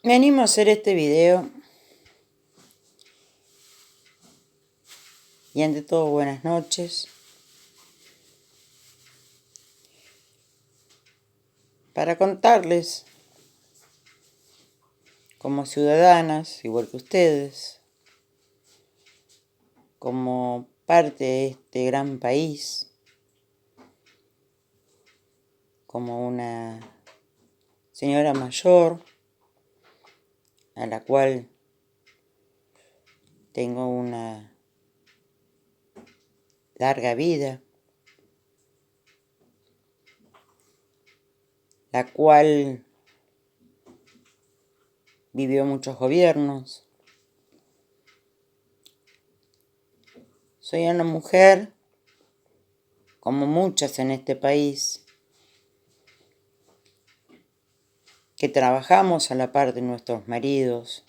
Me animo a hacer este video y ante todo buenas noches para contarles como ciudadanas, igual que ustedes, como parte de este gran país, como una señora mayor a la cual tengo una larga vida, la cual vivió muchos gobiernos. Soy una mujer, como muchas en este país, que trabajamos a la par de nuestros maridos,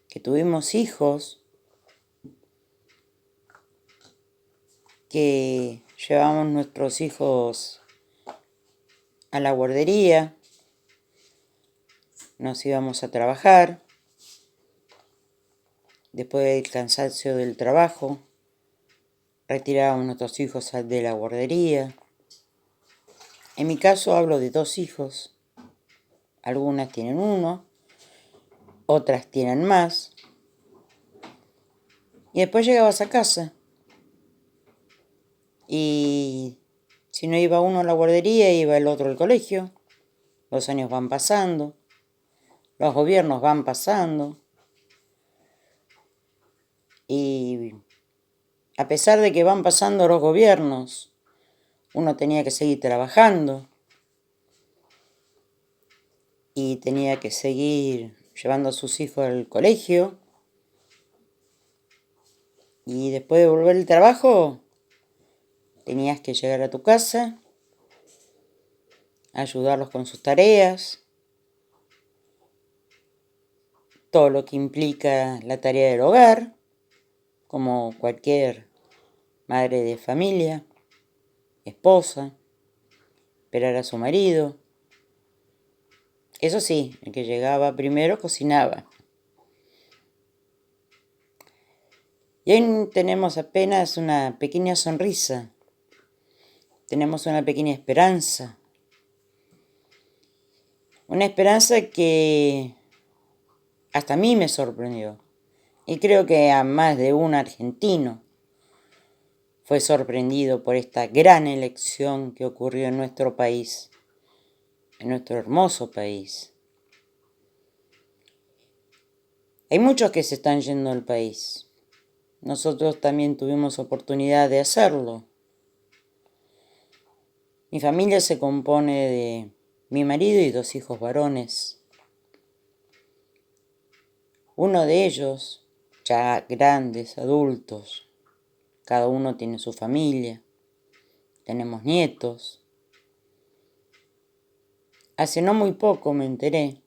que tuvimos hijos, que llevamos nuestros hijos a la guardería, nos íbamos a trabajar, después del cansancio del trabajo, retirábamos a nuestros hijos de la guardería. En mi caso hablo de 2 hijos, algunas tienen 1, otras tienen más, y después llegabas a casa, y si no iba uno a la guardería, iba el otro al colegio. Los años van pasando, los gobiernos van pasando, y a pesar de que van pasando los gobiernos, uno tenía que seguir trabajando y tenía que seguir llevando a sus hijos al colegio. Y después de volver del trabajo, tenías que llegar a tu casa, ayudarlos con sus tareas, todo lo que implica la tarea del hogar, como cualquier madre de familia, esposa, esperar a su marido. Eso sí, el que llegaba primero cocinaba. Y hoy tenemos apenas una pequeña sonrisa, tenemos una pequeña esperanza. Una esperanza que hasta a mí me sorprendió. Y creo que a más de un argentino fue sorprendido por esta gran elección que ocurrió en nuestro país, en nuestro hermoso país. Hay muchos que se están yendo del país. Nosotros también tuvimos oportunidad de hacerlo. Mi familia se compone de mi marido y 2 hijos varones. Uno de ellos, ya grandes, adultos, cada uno tiene su familia, tenemos nietos. Hace no muy poco me enteré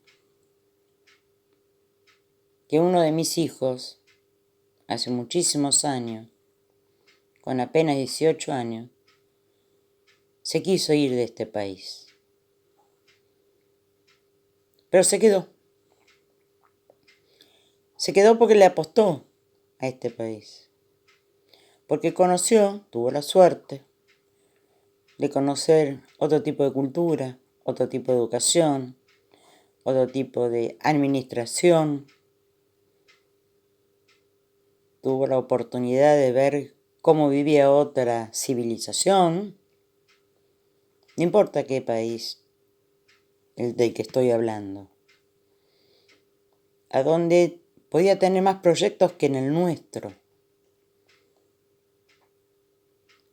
que uno de mis hijos, hace muchísimos años, con apenas 18 años, se quiso ir de este país. Pero se quedó. Se quedó porque le apostó a este país. Porque conoció, tuvo la suerte de conocer otro tipo de cultura, otro tipo de educación, otro tipo de administración. Tuvo la oportunidad de ver cómo vivía otra civilización. No importa qué país, el del que estoy hablando. A donde podía tener más proyectos que en el nuestro.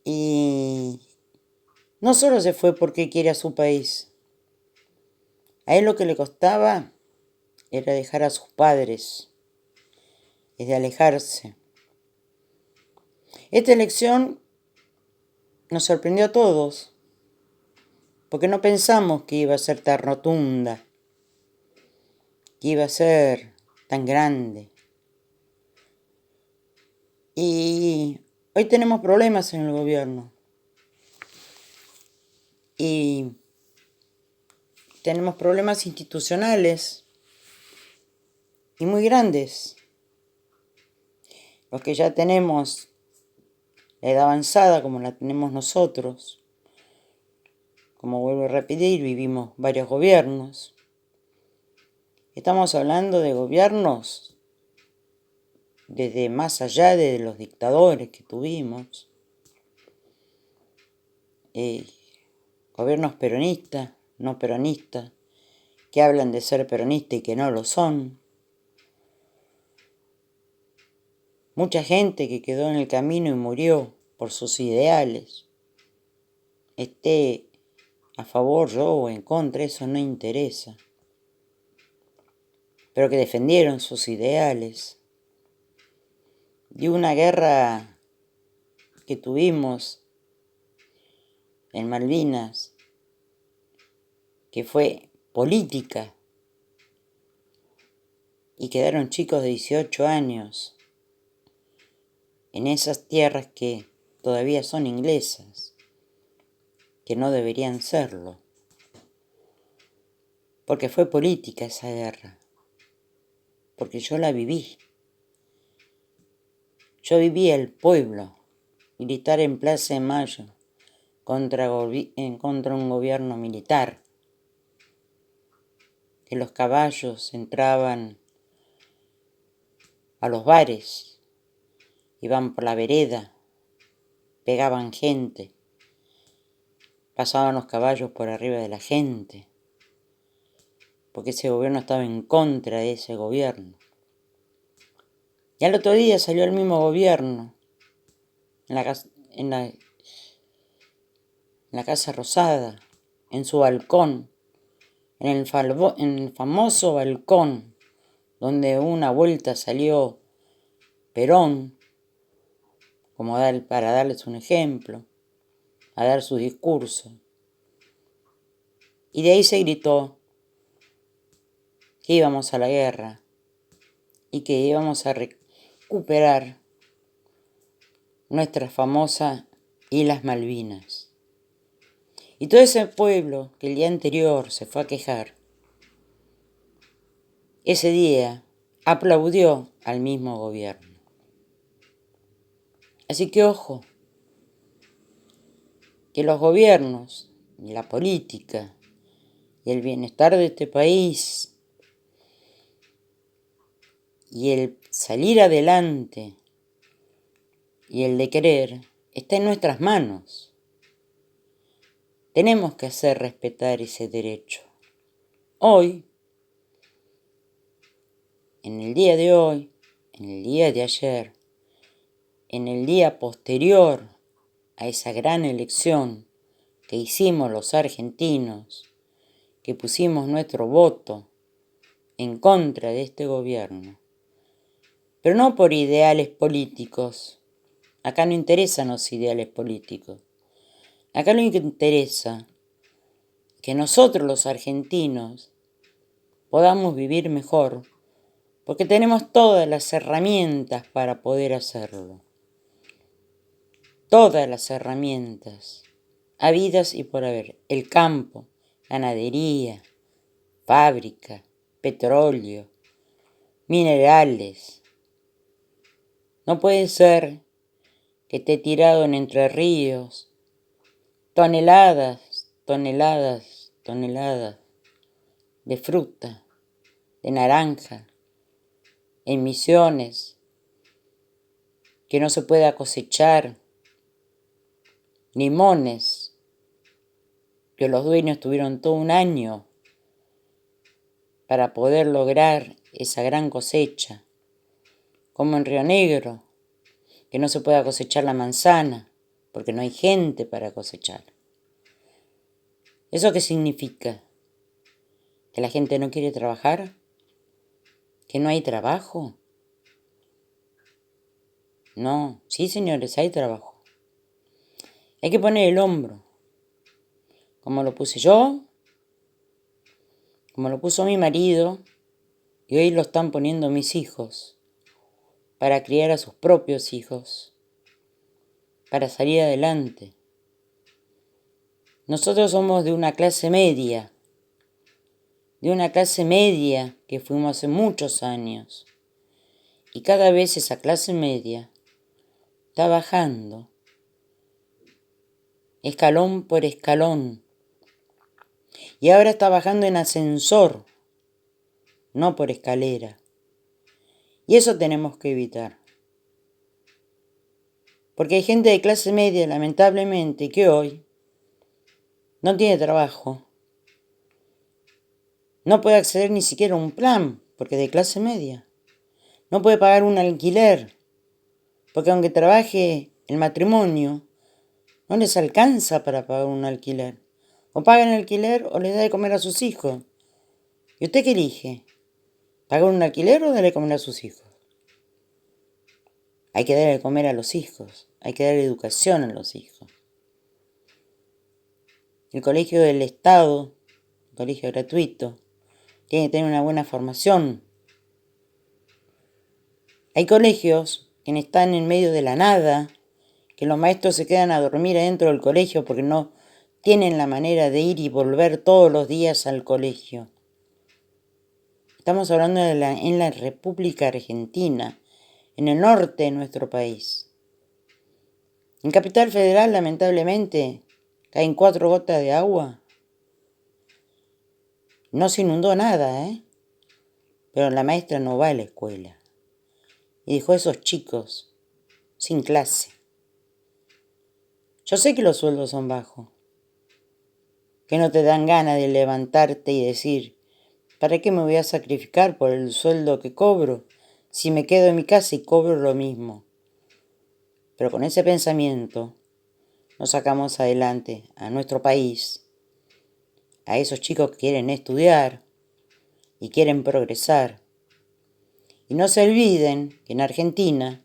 Y no solo se fue porque quiere a su país. A él lo que le costaba era dejar a sus padres, es de alejarse. Esta elección nos sorprendió a todos, porque no pensamos que iba a ser tan rotunda, que iba a ser tan grande. Y hoy tenemos problemas en el gobierno. Y tenemos problemas institucionales y muy grandes. Los que ya tenemos la edad avanzada como la tenemos nosotros, como vuelvo a repetir, vivimos varios gobiernos. Estamos hablando de gobiernos desde más allá de los dictadores que tuvimos. Gobiernos peronistas, no peronistas, que hablan de ser peronistas y que no lo son. Mucha gente que quedó en el camino y murió por sus ideales. Esté a favor yo o en contra, eso no interesa. Pero que defendieron sus ideales. De una guerra que tuvimos en Malvinas, que fue política, y quedaron chicos de 18 años en esas tierras que todavía son inglesas, que no deberían serlo, porque fue política esa guerra, porque yo la viví. Yo viví el pueblo, militar en Plaza de Mayo, contra un gobierno militar, que los caballos entraban a los bares, iban por la vereda, pegaban gente, pasaban los caballos por arriba de la gente, porque ese gobierno estaba en contra de ese gobierno. Y al otro día salió el mismo gobierno en la Casa Rosada, en su balcón, en el famoso balcón donde una vuelta salió Perón, para darles un ejemplo, a dar su discurso. Y de ahí se gritó que íbamos a la guerra y que íbamos a recuperar nuestra famosa Islas Malvinas. Y todo ese pueblo que el día anterior se fue a quejar, ese día aplaudió al mismo gobierno. Así que ojo, que los gobiernos, y la política, y el bienestar de este país, y el salir adelante, y el de querer, está en nuestras manos. Tenemos que hacer respetar ese derecho. Hoy, en el día de hoy, en el día de ayer, en el día posterior a esa gran elección que hicimos los argentinos, que pusimos nuestro voto en contra de este gobierno, pero no por ideales políticos. Acá no interesan los ideales políticos. Acá lo que interesa es que nosotros los argentinos podamos vivir mejor, porque tenemos todas las herramientas para poder hacerlo. Todas las herramientas, habidas y por haber. El campo, ganadería, fábrica, petróleo, minerales. No puede ser que esté tirado en Entre Ríos toneladas de fruta, de naranja, en Misiones, que no se pueda cosechar, limones, que los dueños tuvieron todo un año para poder lograr esa gran cosecha, como en Río Negro, que no se pueda cosechar la manzana, porque no hay gente para cosechar. ¿Eso qué significa? ¿Que la gente no quiere trabajar? ¿Que no hay trabajo? No, sí señores, hay trabajo. Hay que poner el hombro, como lo puse yo, como lo puso mi marido, y hoy lo están poniendo mis hijos, para criar a sus propios hijos, para salir adelante. Nosotros somos de una clase media, de una clase media que fuimos hace muchos años. Y cada vez esa clase media está bajando, escalón por escalón. Y ahora está bajando en ascensor, no por escalera. Y eso tenemos que evitar. Porque hay gente de clase media, lamentablemente, que hoy no tiene trabajo. No puede acceder ni siquiera a un plan, porque es de clase media. No puede pagar un alquiler, porque aunque trabaje el matrimonio, no les alcanza para pagar un alquiler. O pagan el alquiler o les da de comer a sus hijos. ¿Y usted qué elige? ¿Pagar un alquiler o darle de comer a sus hijos? Hay que darle de comer a los hijos, hay que dar educación a los hijos. El colegio del Estado, el colegio gratuito, tiene que tener una buena formación. Hay colegios que están en medio de la nada, que los maestros se quedan a dormir adentro del colegio porque no tienen la manera de ir y volver todos los días al colegio. Estamos hablando en la República Argentina, en el norte de nuestro país. En Capital Federal, lamentablemente, caen 4 gotas de agua. No se inundó nada, pero la maestra no va a la escuela. Y dejó a esos chicos sin clase. Yo sé que los sueldos son bajos, que no te dan ganas de levantarte y decir, ¿para qué me voy a sacrificar por el sueldo que cobro si me quedo en mi casa y cobro lo mismo? Pero con ese pensamiento nos sacamos adelante a nuestro país, a esos chicos que quieren estudiar y quieren progresar. Y no se olviden que en Argentina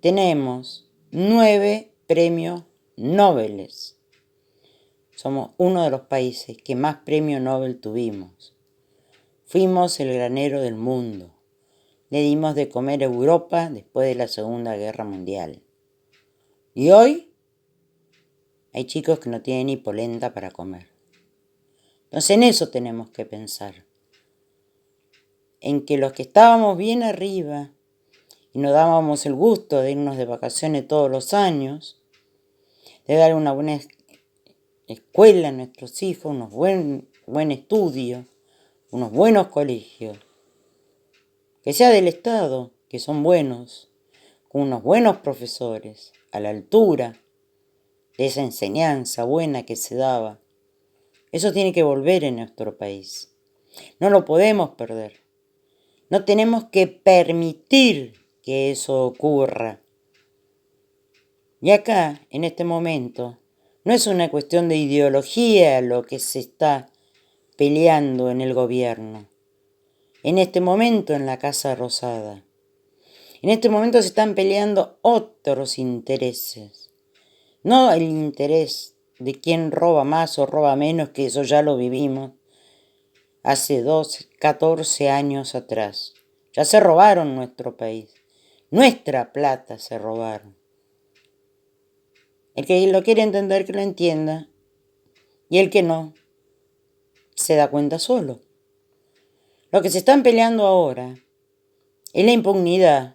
tenemos 9 premios Nobel. Somos uno de los países que más premios Nobel tuvimos. Fuimos el granero del mundo. Le dimos de comer a Europa después de la Segunda Guerra Mundial. Y hoy hay chicos que no tienen ni polenta para comer. Entonces en eso tenemos que pensar. En que los que estábamos bien arriba y nos dábamos el gusto de irnos de vacaciones todos los años, de dar una buena escuela a nuestros hijos, unos buen estudio, unos buenos colegios, que sea del Estado, que son buenos, con unos buenos profesores, a la altura de esa enseñanza buena que se daba. Eso tiene que volver en nuestro país. No lo podemos perder. No tenemos que permitir que eso ocurra. Y acá, en este momento, no es una cuestión de ideología lo que se está peleando en el gobierno. En este momento en la Casa Rosada. En este momento se están peleando otros intereses. No el interés de quién roba más o roba menos, que eso ya lo vivimos hace 14 años atrás. Ya se robaron nuestro país. Nuestra plata se robaron. El que lo quiere entender, que lo entienda. Y el que no, se da cuenta solo. Lo que se están peleando ahora es la impunidad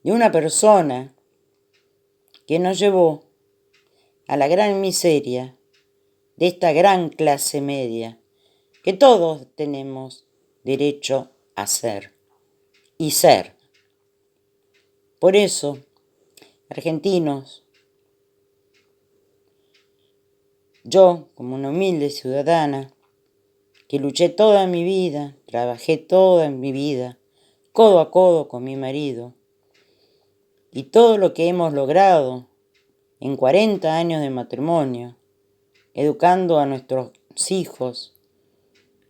de una persona que nos llevó a la gran miseria de esta gran clase media que todos tenemos derecho a ser y ser. Por eso, argentinos, yo, como una humilde ciudadana, que luché toda mi vida, trabajé toda mi vida, codo a codo con mi marido, y todo lo que hemos logrado en 40 años de matrimonio, educando a nuestros hijos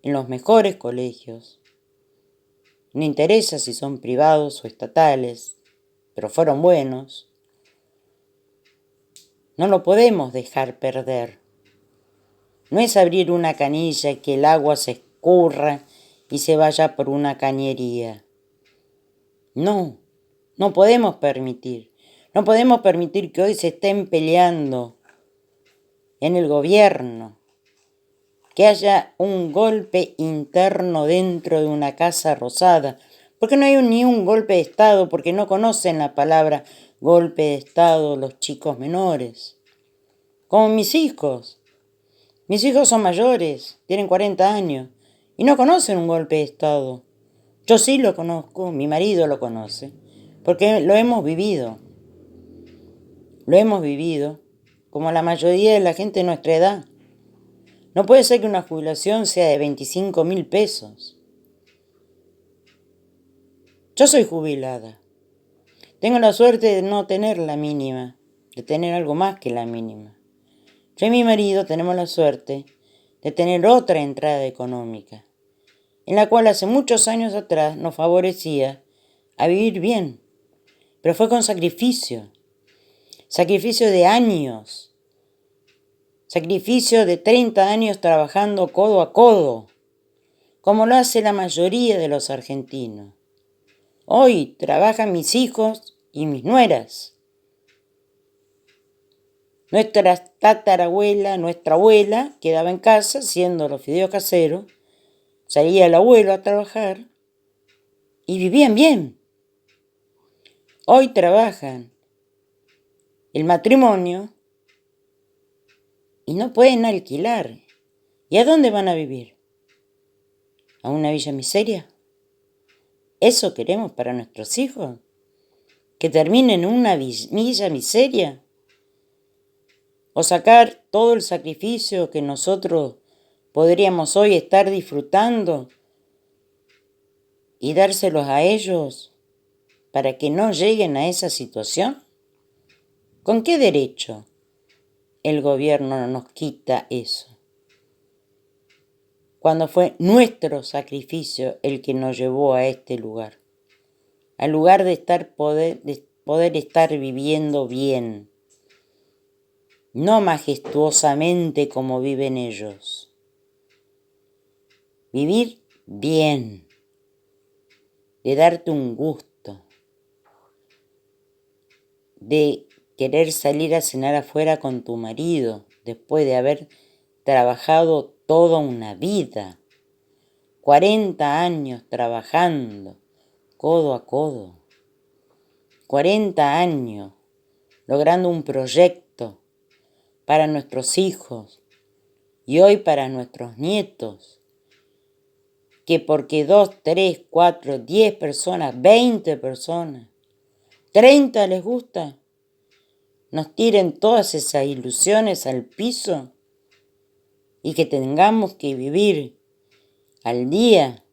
en los mejores colegios. No interesa si son privados o estatales, pero fueron buenos. No lo podemos dejar perder. No es abrir una canilla y que el agua se escurra y se vaya por una cañería. No, no podemos permitir. No podemos permitir que hoy se estén peleando en el gobierno que haya un golpe interno dentro de una casa rosada, porque no hay ni un golpe de Estado, porque no conocen la palabra golpe de Estado los chicos menores. Como mis hijos. Mis hijos son mayores, tienen 40 años, y no conocen un golpe de Estado. Yo sí lo conozco, mi marido lo conoce, porque lo hemos vivido. Lo hemos vivido, como la mayoría de la gente de nuestra edad. No puede ser que una jubilación sea de 25.000 pesos. Yo soy jubilada. Tengo la suerte de no tener la mínima, de tener algo más que la mínima. Yo y mi marido tenemos la suerte de tener otra entrada económica, en la cual hace muchos años atrás nos favorecía a vivir bien, pero fue con sacrificio de años, sacrificio de 30 años trabajando codo a codo, como lo hace la mayoría de los argentinos. Hoy trabajan mis hijos y mis nueras. Nuestra tatarabuela, nuestra abuela, quedaba en casa haciendo los fideos caseros, salía el abuelo a trabajar y vivían bien. Hoy trabajan el matrimonio y no pueden alquilar. ¿Y a dónde van a vivir? ¿A una villa miseria? ¿Eso queremos para nuestros hijos? ¿Que terminen en una villa miseria? ¿O sacar todo el sacrificio que nosotros podríamos hoy estar disfrutando y dárselos a ellos para que no lleguen a esa situación? ¿Con qué derecho el gobierno nos quita eso? Cuando fue nuestro sacrificio el que nos llevó a este lugar, al lugar de poder estar viviendo bien, no majestuosamente como viven ellos. Vivir bien, de darte un gusto, de querer salir a cenar afuera con tu marido después de haber trabajado toda una vida, 40 años trabajando codo a codo, 40 años logrando un proyecto para nuestros hijos y hoy para nuestros nietos, que porque 2, 3, 4, 10 personas, 20 personas, 30 les gusta, nos tiren todas esas ilusiones al piso y que tengamos que vivir al día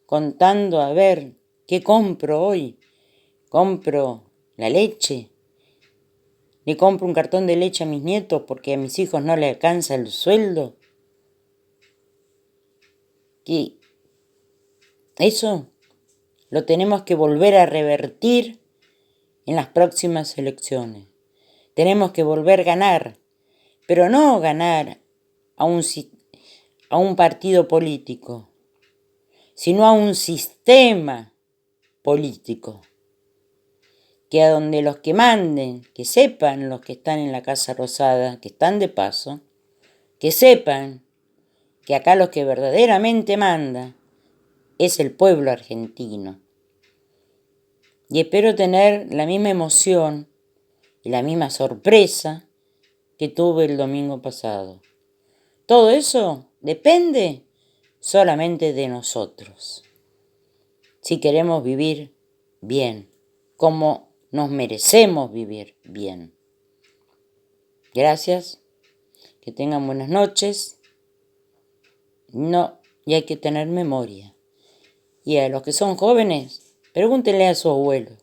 contando a ver qué compro hoy. Compro la leche, le compro un cartón de leche a mis nietos porque a mis hijos no les alcanza el sueldo. Que eso lo tenemos que volver a revertir en las próximas elecciones. Tenemos que volver a ganar, pero no ganar a un partido político, sino a un sistema político, que a donde los que manden, que sepan los que están en la Casa Rosada, que están de paso, que sepan que acá los que verdaderamente manda es el pueblo argentino. Y espero tener la misma emoción y la misma sorpresa que tuve el domingo pasado. Todo eso depende solamente de nosotros. Si queremos vivir bien, como nos merecemos vivir bien. Gracias, que tengan buenas noches. No, y hay que tener memoria. Y a los que son jóvenes, pregúntenle a sus abuelos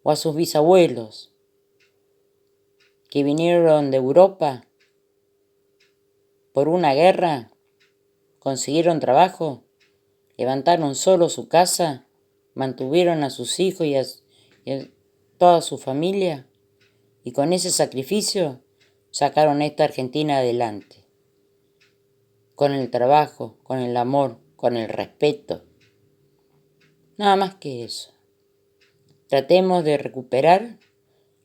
o a sus bisabuelos que vinieron de Europa por una guerra, consiguieron trabajo, levantaron solo su casa, mantuvieron a sus hijos y a toda su familia, y con ese sacrificio sacaron esta Argentina adelante. Con el trabajo, con el amor, con el respeto. Nada más que eso. Tratemos de recuperar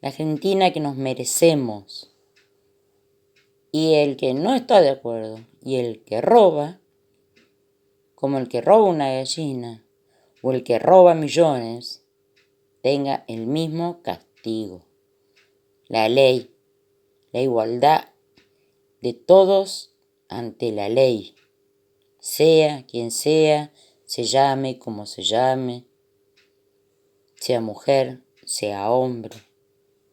la Argentina que nos merecemos Y el que no está de acuerdo y el que roba, como el que roba una gallina o el que roba millones, tenga el mismo castigo. La ley, la igualdad de todos ante la ley, sea quien sea, se llame como se llame, sea mujer, sea hombre,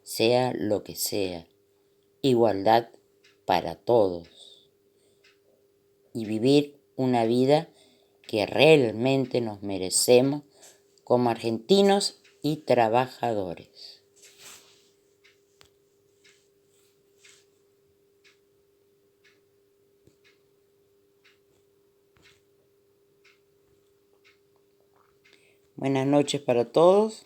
sea lo que sea. Igualdad para todos. Y vivir una vida que realmente nos merecemos como argentinos y trabajadores. Buenas noches para todos.